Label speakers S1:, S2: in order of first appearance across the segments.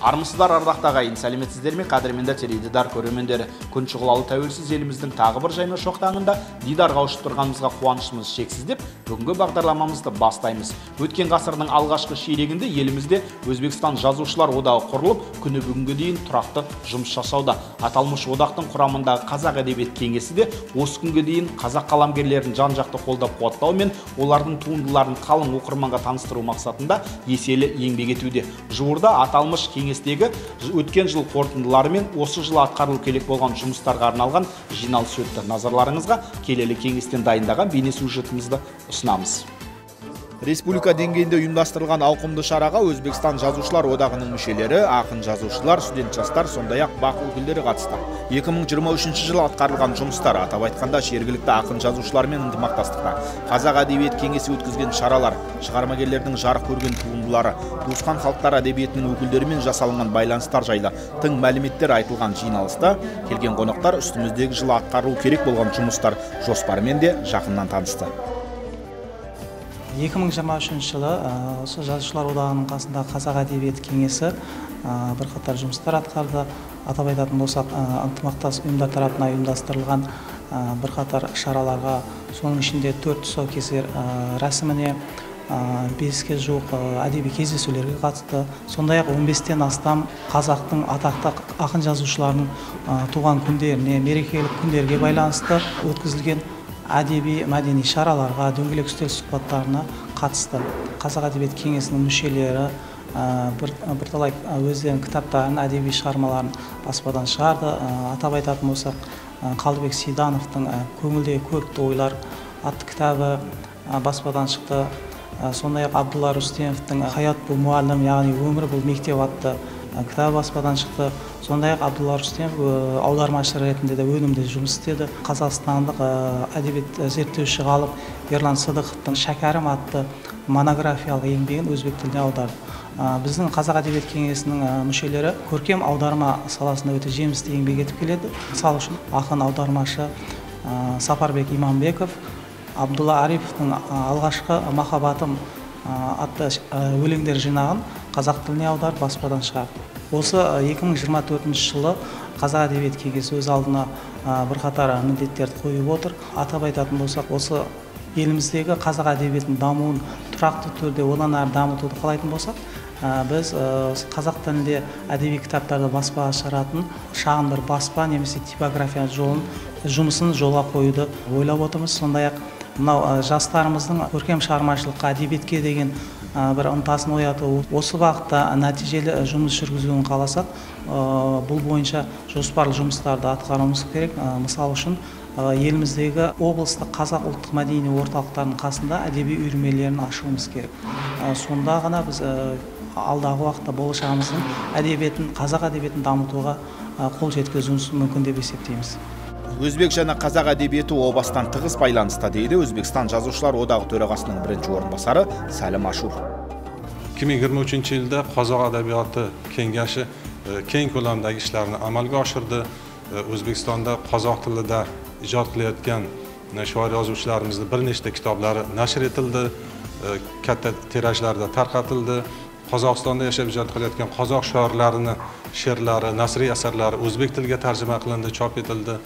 S1: Армысыздар ардақта ағайын, сәлеметсіздер ме қадірменді теледидар көрермендері. Күн шығылалы тәуелсіз еліміздің тағы бір жайма шоқтаңында дидарға ұшып тұрғанымызға қуанышымыз шексіз деп, бүгінгі бағдарламамызды бастаймыз. Өткен ғасырдың алғашқы ширегінде елімізде Өзбекстан жазушылар одағы құрылып, күні бүгінге дейін тұрақты жұмыс жасауда. Аталмыш одақтың құрамындағы қазақ әдебиет кеңесі де осы күнге дейін қазақ қаламгерлерін жан-жақты қолдап қуаттау мен олардың туындыларын қалың оқырманға таныстыру мақсатында еселі еңбек етуде. Жуырда аталмыш кеңестегі өткен жыл қорытындылары мен осы жылы атқарылу керек болған жұмыстарға арналған жиналыс өтті. Назарларыңызға келелі кеңестен дайындаған бейнесюжетімізді ұсынамыз. Республика деңгейінде ұйымдастырылған ауқымды шараға Өзбекстан жазушылар одағының мүшелері, ақын жазушылар, студент жастар, сондай-ақ бақ өкілдері қатысты. 2023 жылы атқарылған жұмыстар, атап айтқанда жергілікті ақын жазушылармен ынтымақтастықта қазақ әдебиет кеңесі өткізген шаралар, шығармагерлердің жарық көрген туындылары, туысқан халықтар әдебиетінің өкілдерімен жасалынған байланыстар жайлы тың мәліметтер айтылған жиналыста келген қонақтар үстіміздегі жылы атқарылу керек болған жұмыстар жоспарымен де жақыннан танысты.
S2: 2023 жылы осы жазушылар одағының қасында қазақ әдебиет кеңесі бірқатар жұмыстар атқарды. Атап айтатын болсақ, ынтымақтас ұйымдар тарапынан ұйымдастырылған бірқатар шараларға, соның ішінде 4 тұсаукесер рәсіміне, 5-ке жуық әдеби кездесулерге қатысты. Сондай-ақ 15-тен астам қазақтың атақты ақын жазушыларының туған күндеріне, мерекелік күндерге байланысты өткізілген әдеби мәдени шараларға, дөңгелек үстел сұхбаттарына қатысты. Қазақ әдебиет кеңесінің мүшелері бірталай өздерінің кітаптарын, әдеби шығармаларын баспадан шығарды. Атап айтатын болсақ, Қалдыбек Сейдановтың «Көңілдегі көрікті ойлар» атты кітабы баспадан шықты. Сондай-ақ Абдулла Рүстемовтің «Хаят бұл мұғалім, яғни өмір бұл мектеп» атты кітабы баспадан шықты. Сондай-ақ Абдулла Рүстемов аудармашы ретінде де өнімді жұмыс істеді. Қазақстандық әдебиет зерттеуші ғалым Ерлан Сыдықовтың «Шәкәрім» атты монографиялық еңбегін өзбек тіліне аударды. Біздің қазақ әдебиет кеңесінің мүшелері көркем аударма саласында өте жемісті еңбек етіп келеді. Мысалы үшін ақын аудармашы Сапарбек Иманбеков Абдулла Ариповтың «Алғашқы махаббатым» атты өлеңдер жинағын қазақ тіліне аударып баспадан шығарды. Осы 2024 жылы қазақ әдебиет кеңесі өз алдына бірқатар міндеттерді қойып отыр. Атап айтатын болсақ, осы еліміздегі қазақ әдебиетінің дамуын тұрақты түрде одан әрі дамытуды қалайтын болсақ, біз қазақ тілінде әдеби кітаптарды баспаға шығаратын шағын бір баспа немесе типография жұмысын жолға қоюды ойлап отырмыз. Сондай-ақ мынау жастарымыздың көркем шығармашылыққа, әдебиетке деген бір ынтасын ояту, осы бағытта нәтижелі жұмыс жүргізуін қаласақ, бұл бойынша жоспарлы жұмыстарды атқаруымыз керек. Мысалы үшін еліміздегі облыстық қазақ ұлттық мәдени орталықтарының қасында әдеби үйірмелерін ашуымыз керек. Сонда ғана біз алдағы уақытта болашағымыздың әдебиетін, қазақ әдебиетін дамытуға қол жеткізуіміз мүмкін деп есептейміз.
S1: Өзбек және қазақ әдебиеті о бастан тығыз байланыста дейді Өзбекстан жазушылар одағы төрағасының бірінші орынбасары Сәлім Ашур.
S3: 2023 жылда қазақ әдебиеті кеңесі keng ko'lamdagi ishlarni amalga oshirdi. O'zbekistonda qozoq tilida ijod qilayotgan shoir yozuvchilarimizning bir nechta kitoblari nashr etildi, katta tirajlarda tarqatildi. Qozog'istonda yashab ijod qilayotgan qozoq shoirlarining she'rlari, nasriy asarlari o'zbek tiliga tarjima qilindi, chop etildi.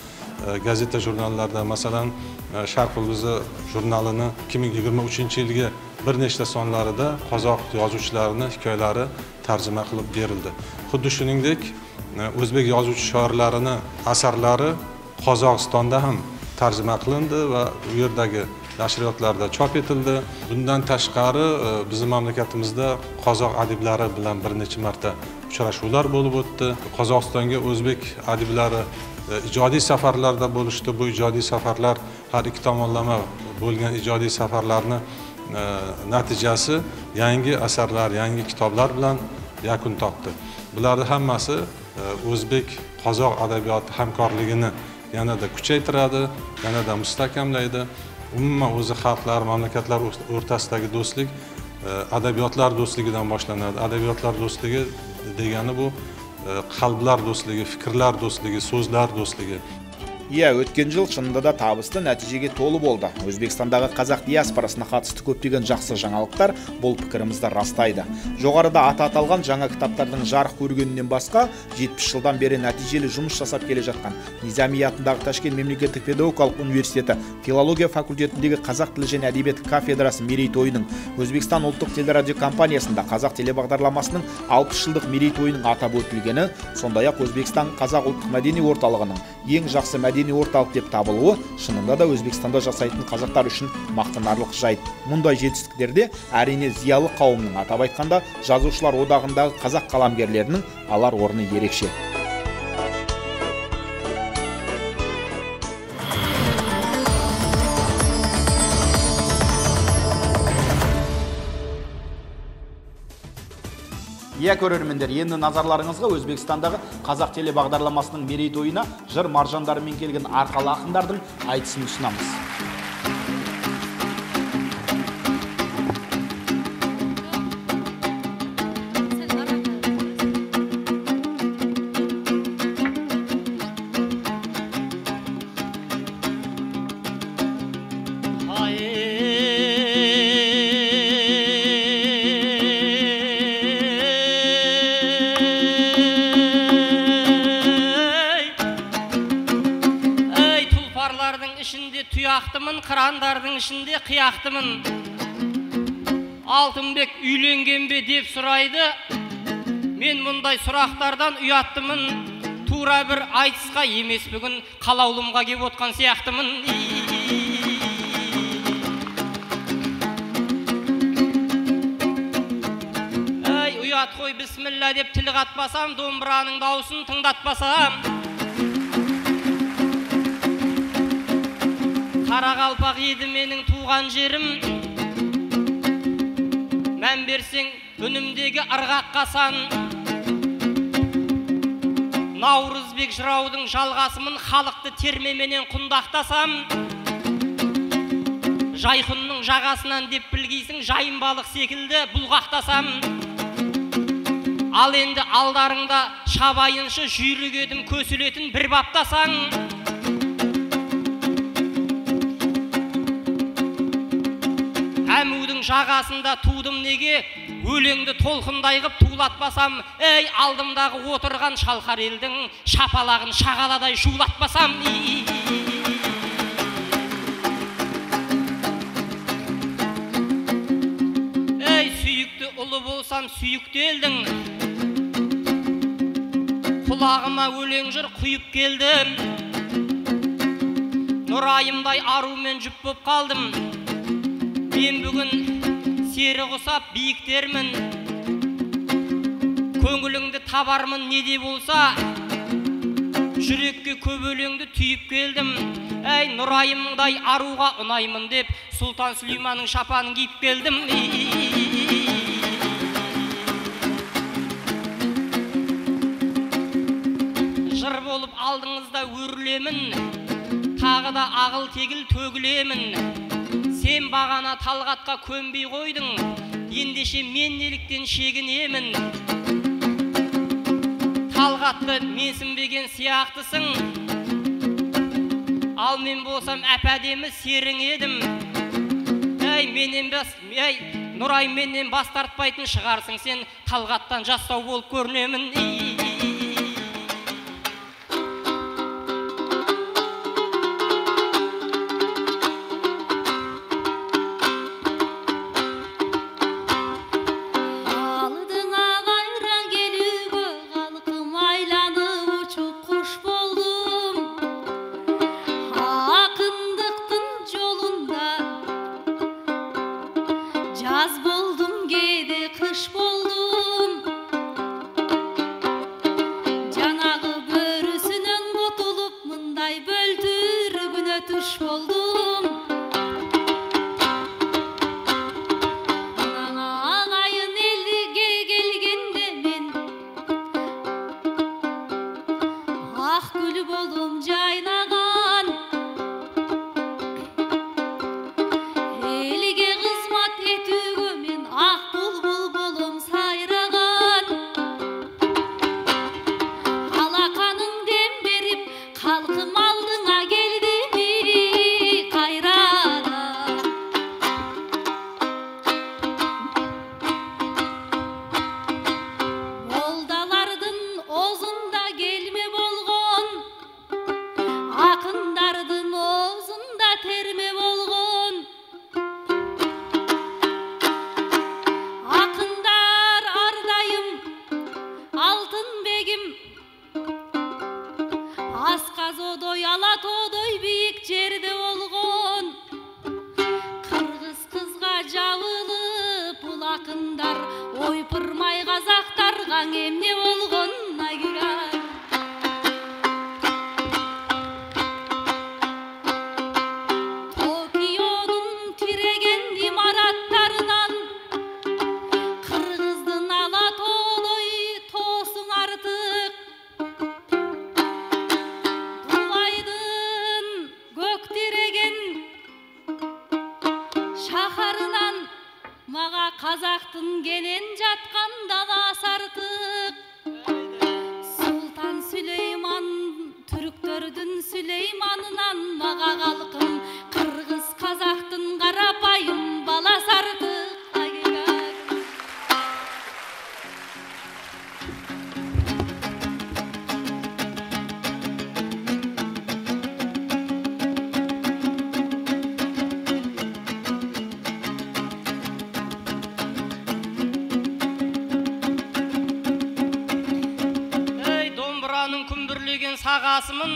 S3: Gazeta jurnallarda, masalan, Sharq Ulduzi jurnalining 2023-yilgi bir nechta sonlarida qozoq yozuvchilarining hikoyalari tarjima qilib berildi. Xuddi shuningdek, o'zbek yozuvchi shoirlarining asarlari Qozog'istonda ham tarjima qilindi va u yerdagi nashriyotlarda chop etildi. Bundan tashqari bizning mamlakatimizda qozoq adiblari bilan bir necha marta uchrashuvlar bo'lib o'tdi. Qozog'istonga o'zbek adiblari ijodiy safarlarda bo'lishdi. Bu ijodiy safarlar har ikki tomonlama bo'lgan ijodiy safarlarning natijasi yangi asarlar, yangi kitoblar bilan yakun topdi. Bularning hammasi o'zbek qozoq adabiyoti hamkorligini yanada kuchaytiradi, yanada mustahkamlaydi. Umuman o'zi xalqlar, mamlakatlar o'rtasidagi do'stlik adabiyotlar do'stligidan boshlanadi. Adabiyotlar do'stligi degani bu qalblar do'stligi, fikrlar do'stligi, so'zlar do'stligi.
S1: Иә, өткен жыл шынында да табысты нәтижеге толы болды. Өзбекстандағы қазақ диаспорасына қатысты көптеген жақсы жаңалықтар бұл пікірімізді растайды. Жоғарыда аты аталған жаңа кітаптардың жарық көргенінен басқа 70 жылдан бері нәтижелі жұмыс жасап келе жатқан Низами атындағы Ташкент мемлекеттік педагогикалық университеті филология факультетіндегі қазақ тілі және әдебиеті кафедрасы мерейтойының, Өзбекстан ұлттық телерадио компаниясында қазақ телебағдарламасының 60 жылдық мерейтойының атап өтілгені, сондай-ақ Өзбекстан қазақ ұлттық мәдени орталығының ең жақсы мәдени орталық деп табылуы шынында да Өзбекстанда жасайтын қазақтар үшін мақтанарлық жайт. Мұндай жетістіктерде әрине зиялы қауымның, атап айтқанда жазушылар одағындағы қазақ қаламгерлерінің алар орны ерекше. Иә, көрермендер, енді назарларыңызға Өзбекстандағы қазақ телебағдарламасының мерейтойына жыр маржандарымен келген арқалы ақындардың айтысын ұсынамыз.
S4: Тұяқтымын, қырандардың ішінде қияқтымын. Алтынбек үйленген бе деп сұрайды. Мен мұндай сұрақтардан ұяттымын. Тура бір айтысқа емес бүгін қалаулымға кеп отқан сияқтымын. Ұят қой, бісміллә деп тіл қатпасам, домбыраның даусын тыңдатпасам. Қарақалпақ еді менің туған жерім, мән берсең үнімдегі ырғаққа сан. Наурызбек жыраудың жалғасымын, халықты термеменен құндақтасам. Жайқынның жағасынан деп білгейсің, жайын балық секілді бұлғақтасам. Ал енді алдарыңда шабайыншы жүйрік едім, көсілетін бір баптасаң. Әмудің жағасында тудым неге, өлеңді толқындай қып тулатпасам, ей алдымдағы отырған шалқар елдің шапалағын шағаладай шулатпасам. Ей сүйікті ұлы болсам сүйікті елдің, құлағыма өлең жыр құйып келдім. Нұрайымдай арумен жүп боп қалдым. Мен бүгін сері құсап биіктермін, көңіліңді табармын не де болса, жүрекке көп өлеңді түйіп келдім. Әй Нұрайымдай аруға ұнаймын деп, Сұлтан Сүлейманның шапанын киіп келдім. Жыр болып алдыңызда өрлемін, тағы да ағыл тегіл төгілемін. Сен бағана талғатқа көнбей қойдың, ендеше мен неліктен шегінемін. Талғатты менсінбеген сияқтысың, ал мен болсам әп-әдемі серің едім. Нұрай менен бас тартпайтын шығарсың, сен талғаттан жастау болып көрінемін.
S5: Yaz buldum gede kış buldum, janağı börüsünün kutulup mınday böldürgüne tuş buldum. Ağayın elge gelgende men ah gül bolum jaynagan, elge kızmat etügü men ah bulbul bolum sayragan. Alakanın dem berip kalkım aldığına аң эмне болгон агират. Токионун тиреген имараттарынан Кыргыздын ала тоолой тоосуң артык. Дубайдын көктиреген шахарынан мага казактын кенен жаткан даласы артык. Султан Сүлейман түрктөрдүн Сүлейманынан мага калкын кыргыз казактын карапайым баласы артык.
S4: Сағасымын,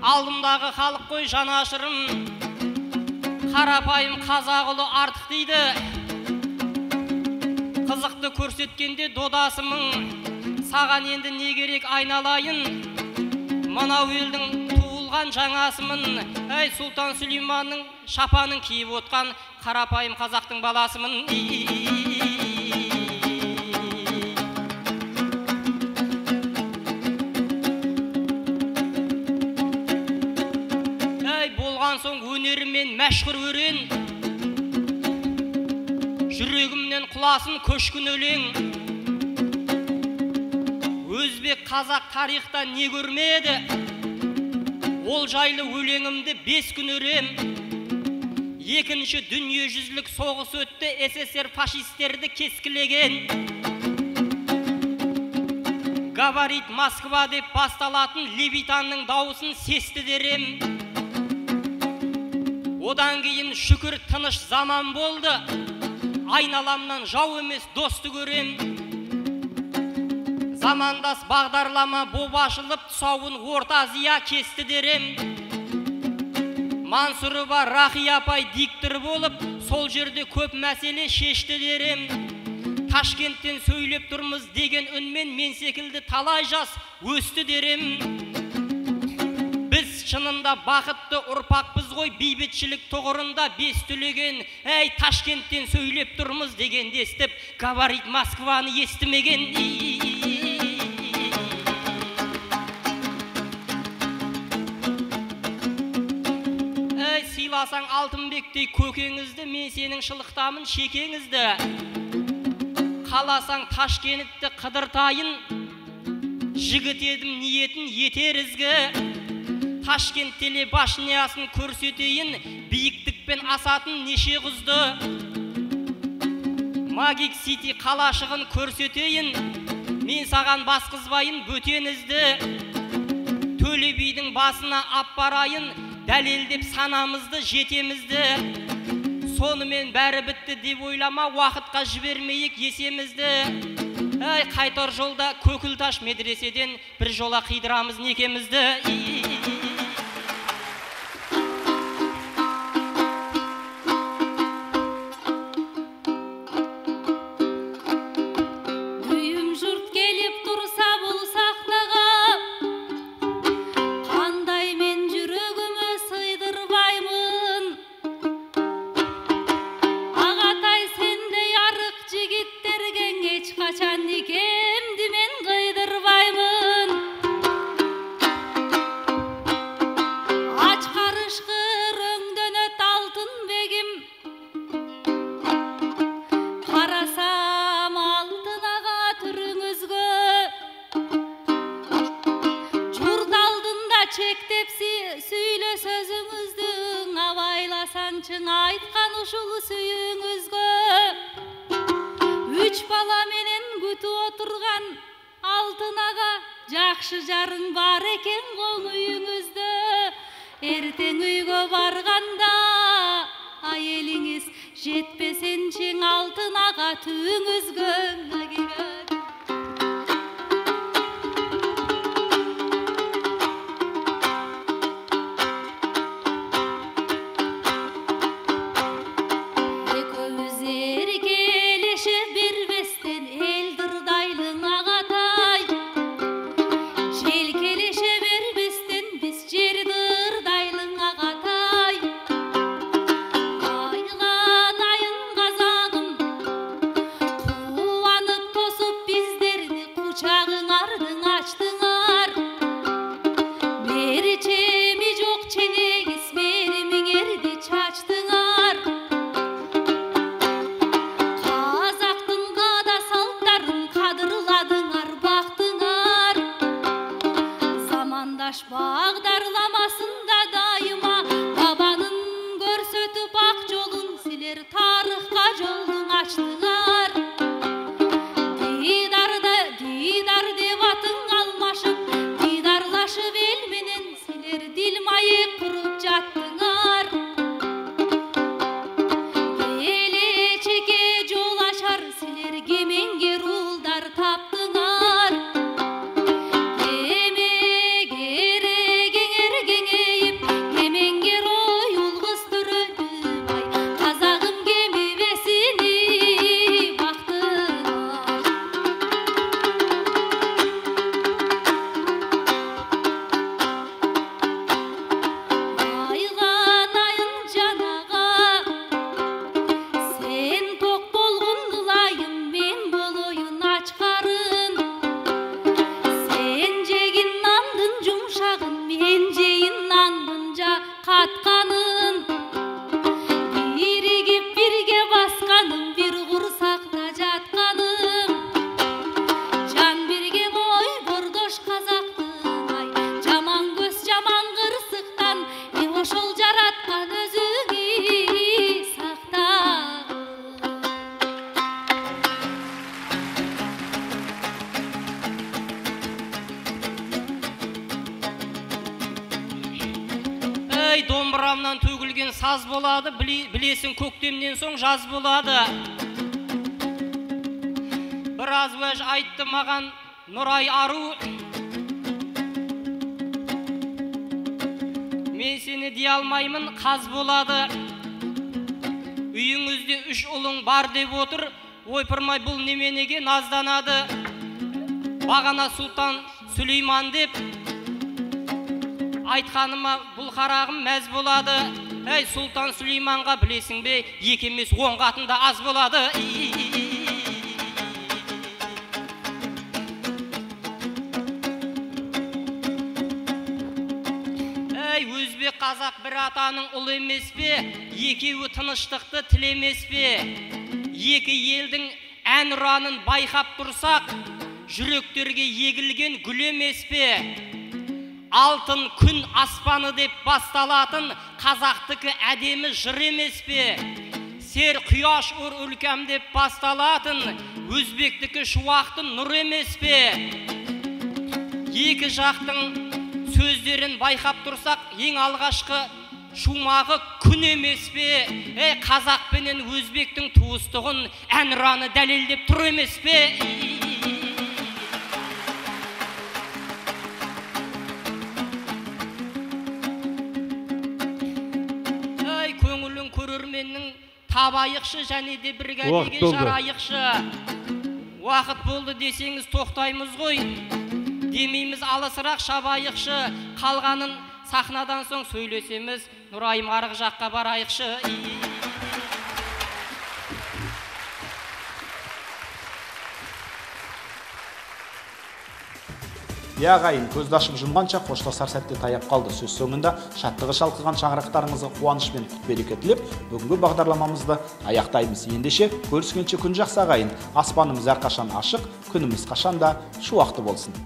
S4: алдымдағы халық қой жанашырым, қарапайым қазақ ұлы артық дейді. Қызықты көрсеткенде додасымын, саған енді не керек айналайын. Мынау елдің туылған жаңасымын, әй Сұлтан Сүлейманның шапанын киіп отқан қарапайым қазақтың баласымын. Соң өнерімен мәшһүр өрен, жүрегімнен құласын көшкін өлең. Өзбек қазақ тарихта не көрмеді, ол жайлы өлеңімді 5 күн өрем. Екінші дүниежүзілік соғыс өтті, СССР фашистерді кескілеген. Говорит Москва деп басталатын Левитанның дауысын сесті дерем. Одан кейін шүкір тыныш заман болды, айналамнан жау емес досты көрем. Замандас бағдарлама боп ашылып, тұсауын Орта Азия кесті дерем. Мансұрова Рахия апай диктор болып, сол жерде көп мәселе шешті дерем. Ташкенттен сөйлеп тұрмыз деген үнмен мен секілді талай жас өсті дерем. Біз шынында бақытты ұрпақпыз ғой, бейбітшілік тұғырында бес түлеген. Әй, Ташкенттен сөйлеп тұрмыз деген естіп, говорит Москваны естімеген. Әй, сыйласаң Алтынбектей көкеңізді, мен сенің шылықтамын шекеңізді. Қаласаң Ташкентті қыдыртайын, жігіт едім ниетін етер ізгі. Ташкент телебашнясын көрсетейін, биіктікпен асатын неше құзды. Магик Сити қалашығын көрсетейін, мен саған басқызбайын бөтенізді. Төле бидің басына аппарайын, дәлелдеп санамызды жетемізді. Сонымен бәрі бітті деп ойлама, уақытқа жібермейік есемізді. Әй, қайтар жолда Көкілташ медреседен бір жола қидырамыз некемізді.
S5: Айтқан ұшыл сүйіңізгі, үч бала менен күтіп отырған алтын аға, жақшы жарың бар екен ғой үйіңізді. Ертең үйге барғанда әйеліңіз жетпесеншең алтын аға түйіңізгі.
S4: домбырамнан төгілген саз болады, білесің көктемнен соң жаз болады. Біраз уәж айтты маған Нұрай ару, мен сені дей алмаймын, қаз болады. Үйіңізде 3 ұлың бар деп отыр, ойпырмай бұл неменеге назданады. Бағана Сұлтан Сүлейман деп айтқаныма бұл қарағым мәз болады. Әй, Сұлтан Сүлейманға білесің бе, 2 емес 10 қатында аз болады. Әй, өзбек қазақ бір атаның ұлы емес пе, екеуі тыныштықты тілемес пе? Екі елдің ән ұранын байқап тұрсақ, жүректерге егілген гүл емес пе? Алтын күн аспаны деп басталатын қазақтікі әдемі жыр емес пе? Сер құяш ұр өлкәм деп басталатын өзбектікі шуақтың нұр емес пе? Екі жақтың сөздерін байқап тұрсақ, ең алғашқы шумағы күн емес пе? Қазақ пенен өзбектің туыстығын ән ұраны дәлелдеп тұр емес пе? Көңілін көрерменнің табайықшы және де бір кәдеге жарайықшы. Уақыт болды десеңіз тоқтаймыз ғой, демейміз алысырақ шабайықшы. Қалғанын сахнадан соң сөйлесеміз, Нұрайым арғы жаққа барайықшы.
S1: Ағайын, көзді ашып жұмғанша қоштасар сәтте таяп қалды. Сөз соңында шаттығы шалқыған шаңырақтарыңызға қуанышпен құт-береке тілеп, бүгінгі бағдарламамызды аяқтаймыз. Ендеше көріскенше күн жақсы ағайын. Аспанымыз әрқашан ашық, күніміз қашанда шуақты болсын.